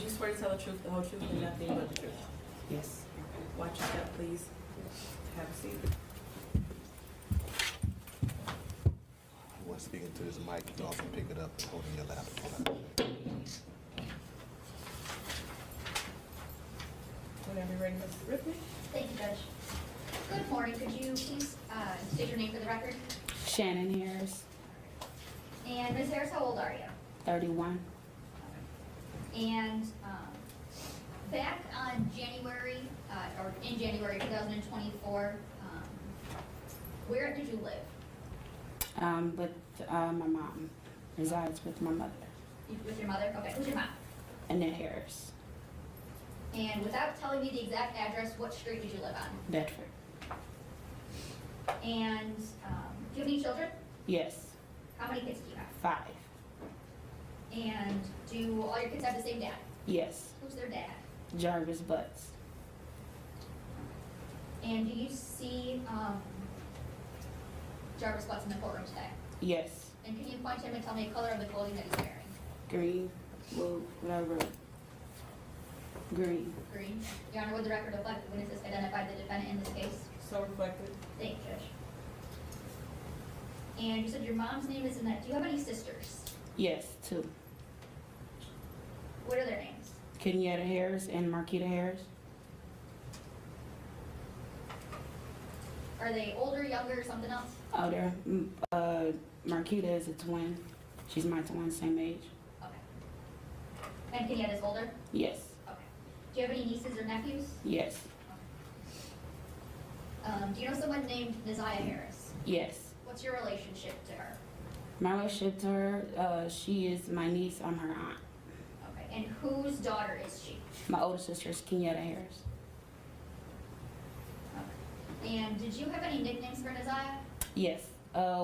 you swear to tell the truth, the whole truth, and nothing but the truth? Yes. Watch your step, please. Have a seat. When speaking to this mic, you also pick it up and hold in your lap. Whenever you're ready, Mrs. Ripley. Thank you, Judge. Good morning. Could you please state your name for the record? Shannon Harris, And Ms. Harris, how old are you? 31. And back on January, or in January 2024, where did you live? But my mom resides with my mother, With your mother? Okay, who's your mom? Annette Harris, And without telling me the exact address, what street did you live on? Bedford. And do you have any children? Yes, How many kids do you have? 5. And do all your kids have the same dad? Yes, Who's their dad? Jarvis Butts. And do you see Jarvis Butts in the courtroom today? Yes, And can you point to him and tell me the color of the clothing that he's wearing? green, blue, whatever. Green. Green. Your Honor, would the record reflect the witnesses identified the defendant in this case? So reflected. Thank you, Judge. And you said your mom's name is Annette. Do you have any sisters? Yes, 2. What are their names? Kenyatta Harris and Marquita Harris. Are they older, younger, or something else? Oh, there. Marquita is a twin. She's my twin, same age. Okay. And Kenyatta's older? Yes, Okay. Do you have any nieces or nephews? yes, Do you know someone named Neziah Harris? yes. What's your relationship to her? My relationship to her, she is my niece, I'm her aunt. Okay. And whose daughter is she? My older sister is Kenyatta Harris. Okay. And did you have any nicknames for Neziah? Yes,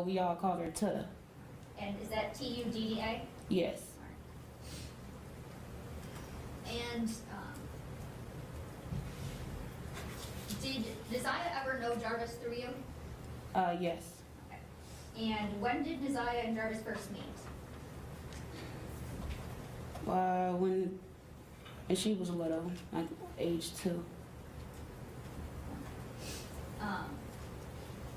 we all called her Tudda. And is that Tudda? Yes, And did Neziah ever know Jarvis through you? yes. Okay. And when did Neziah and Jarvis first meet? When she was little, like age 2.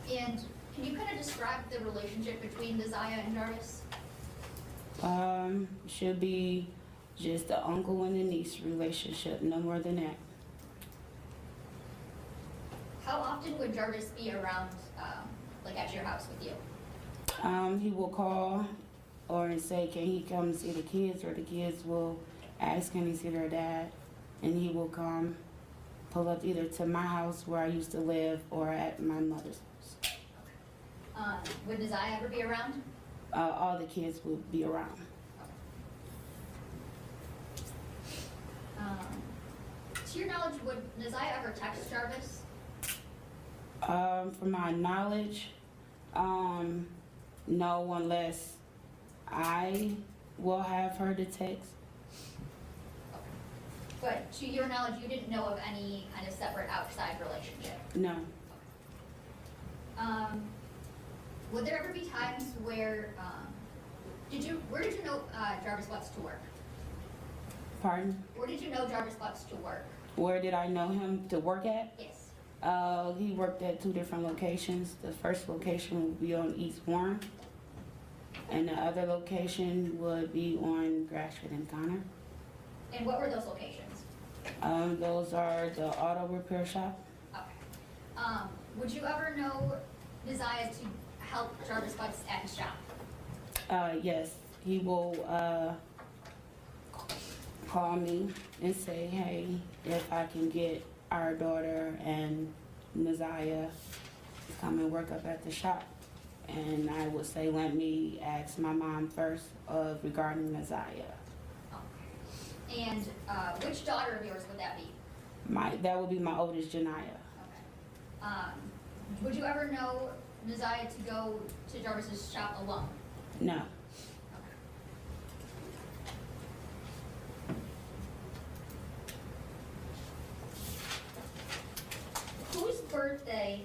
And can you kind of describe the relationship between Neziah and Jarvis? Should be just the uncle and the niece relationship, no more than that. How often would Jarvis be around, like at your house with you? He will call or say, can he come see the kids, or the kids will ask, can he see their dad? And he will come, pull up either to my house where I used to live or at my mother's house. Would Neziah ever be around? All the kids would be around. To your knowledge, would Neziah ever text Jarvis? From my knowledge, no, unless I will have her to text. But to your knowledge, you didn't know of any kind of separate outside relationship? No. Would there ever be times where, where did you know Jarvis Butts to work? Pardon? Where did you know Jarvis Butts to work? Where did I know him to work at? Yes. He worked at 2 different locations. The first location would be on East Warren, and the other location would be on Grashford and Connor. And what were those locations? Those are the auto repair shop. Okay. Would you ever know Neziah to help Jarvis Butts at his shop? Yes, he will call me and say, hey, if I can get our daughter and Neziah to come and work up at the shop. And I would say, let me ask my mom first regarding Neziah. Okay. And which daughter of yours would that be? That would be my oldest, Janiyah. Okay. Would you ever know Neziah to go to Jarvis's shop alone? No. Whose birthday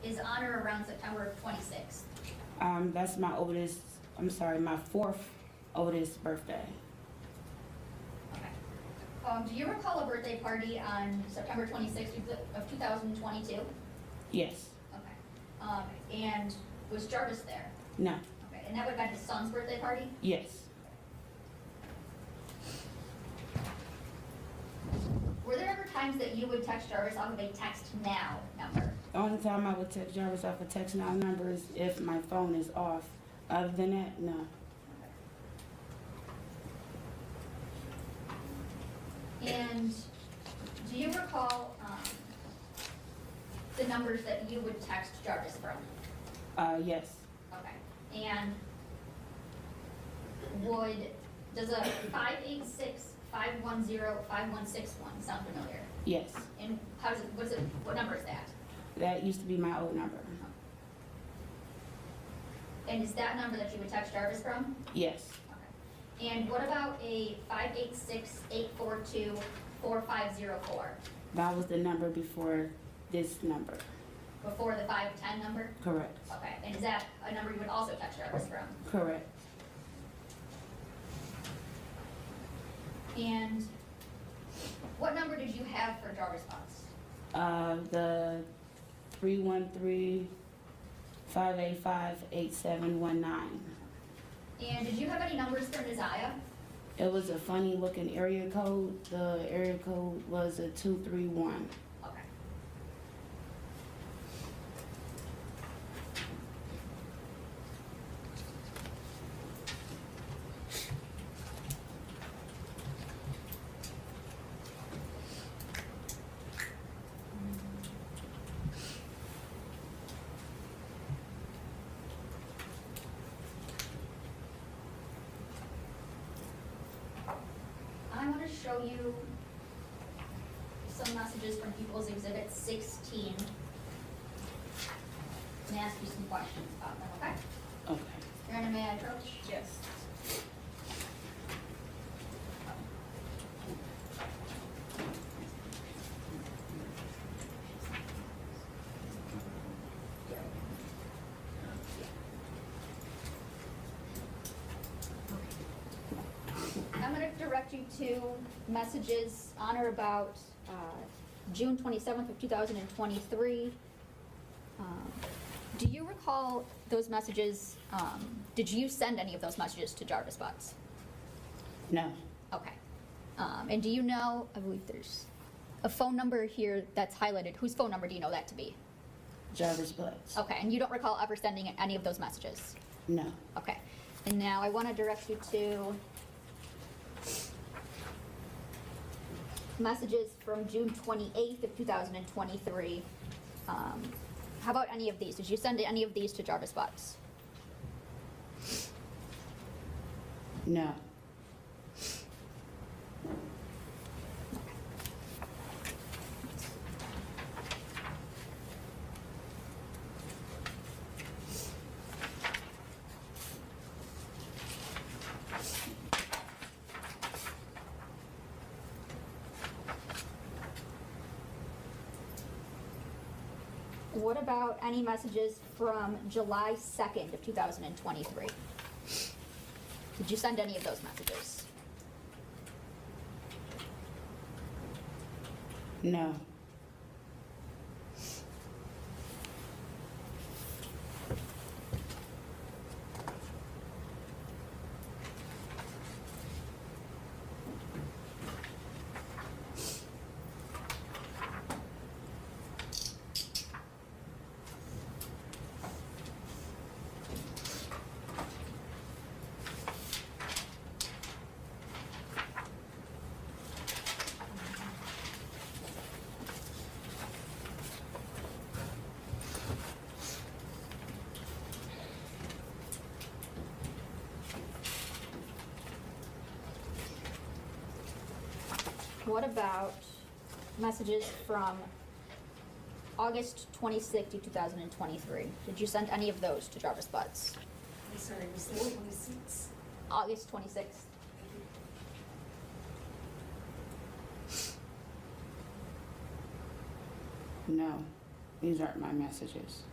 is on or around September 26th? That's my oldest, I'm sorry, my 4th oldest birthday. Okay. Do you recall a birthday party on September 26th of 2022? Yes. Okay. And was Jarvis there? No. Okay, and that would have been his son's birthday party? Yes. Were there ever times that you would text Jarvis off of a text now number? The only time I would text Jarvis off a text now number is if my phone is off. Other than that, no. And do you recall the numbers that you would text Jarvis from? Yes. Okay. And does a 586-510-5161 sound familiar? Yes. And what number is that? That used to be my old number. And is that number that you would text Jarvis from? Yes. Okay. And what about a 586-842-4504? That was the number before this number. Before the 510 number? Correct. Okay. And is that a number you would also text Jarvis from? Correct. And what number did you have for Jarvis Box? The 313-585-8719. And did you have any numbers for Neziah? It was a funny looking area code. The area code was a 231. Okay. I want to show you some messages from People's Exhibit 16 and ask you some questions about them, okay? Okay. Miranda, may I approach? Yes. I'm going to direct you to messages on or about June 27th of 2023. Do you recall those messages? Did you send any of those messages to Jarvis Butts? No. Okay. And do you know, I believe there's a phone number here that's highlighted. Whose phone number do you know that to be? Jarvis Butts. Okay, and you don't recall ever sending any of those messages? No. Okay. And now I want to direct you to messages from June 28th of 2023. How about any of these? Did you send any of these to Jarvis Butts? No. What about any messages from July 2nd of 2023? Did you send any of those messages? No. What about messages from August 26th of 2023? Did you send any of those to Jarvis Butts? I'm sorry, was the 26? August 26th. No. These aren't my messages.